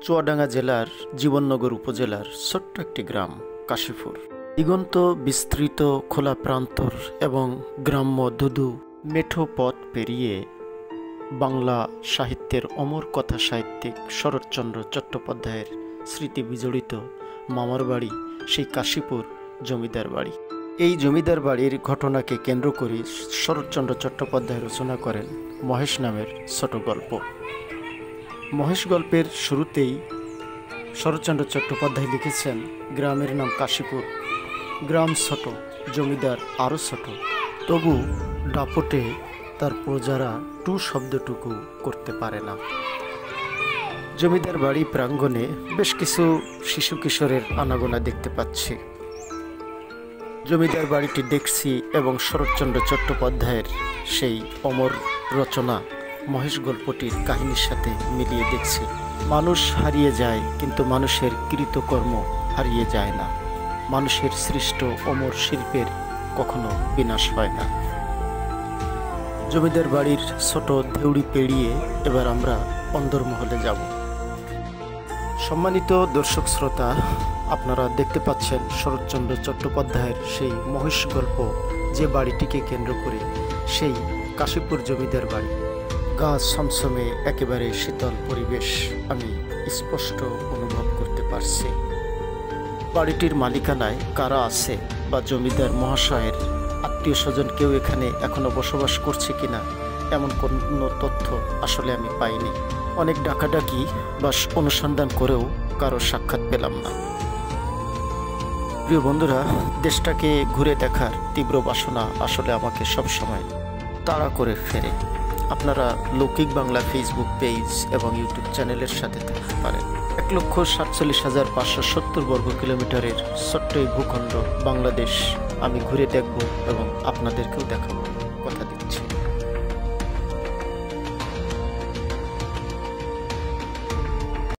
চুয়াডাঙ্গা জেলার জীবননগর উপজেলার ছোট্ট একটি গ্রাম কাশীপুর। দিগন্ত বিস্তৃত খোলা প্রান্তর এবং গ্রাম্য ধুধু মেঠো পথ পেরিয়ে বাংলা সাহিত্যের অমর কথা সাহিত্যিক শরৎচন্দ্র চট্টোপাধ্যায়ের স্মৃতি বিজড়িত মামার বাড়ি সেই কাশীপুর জমিদার বাড়ি। এই জমিদার বাড়ির ঘটনাকে কেন্দ্র করে শরৎচন্দ্র চট্টোপাধ্যায় রচনা করেন মহেশ নামের ছোট গল্প। মহেশ গল্পের শুরুতেই শরৎচন্দ্র চট্টোপাধ্যায় লিখেছেন, গ্রামের নাম কাশীপুর, গ্রাম ছোট, জমিদার আরও ছোট, তবু দাপটে তার প্রজারা টু শব্দটুকু করতে পারে না। জমিদার বাড়ি প্রাঙ্গণে বেশ কিছু শিশু কিশোরের আনাগোনা দেখতে পাচ্ছি। জমিদার বাড়িটি দেখছি এবং শরৎচন্দ্র চট্টোপাধ্যায়ের সেই অমর রচনা মহেশ গল্পটির কাহিনীর সাথে মিলিয়ে দেখছি। মানুষ হারিয়ে যায়, কিন্তু মানুষের কৃতকর্ম হারিয়ে যায় না। মানুষের সৃষ্ট অমর শিল্পের কখনো বিনাশ হয় না। জমিদার বাড়ির ছোট দেউড়ি পেরিয়ে এবার আমরা অন্দরমহলে যাব। সম্মানিত দর্শক শ্রোতা, আপনারা দেখতে পাচ্ছেন শরৎচন্দ্র চট্টোপাধ্যায়ের সেই মহেশ গল্প, যে বাড়িটিকে কেন্দ্র করে সেই কাশীপুর জমিদার বাড়ি। গাছ ছমছমে একেবারে শীতল পরিবেশ আমি স্পষ্ট অনুভব করতে পারছি। বাড়িটির মালিকানায় কারা আছে বা জমিদার মহাশয়ের আত্মীয় স্বজন কেউ এখানে এখনো বসবাস করছে কিনা এমন কোনো তথ্য আসলে আমি পাইনি। অনেক ডাকাডাকি বা অনুসন্ধান করেও কারো সাক্ষাৎ পেলাম না। প্রিয় বন্ধুরা, দেশটাকে ঘুরে দেখার তীব্র বাসনা আসলে আমাকে সবসময় তাড়া করে ফেরে। আপনারা লৌকিক বাংলা ফেসবুক পেজ এবং ইউটিউব চ্যানেলের সাথে থাকতে পারেন। 1,47,570 বর্গ কিলোমিটারের ছোট্ট এই ভূখণ্ড বাংলাদেশ আমি ঘুরে দেখব এবং আপনাদেরকেও দেখাবো।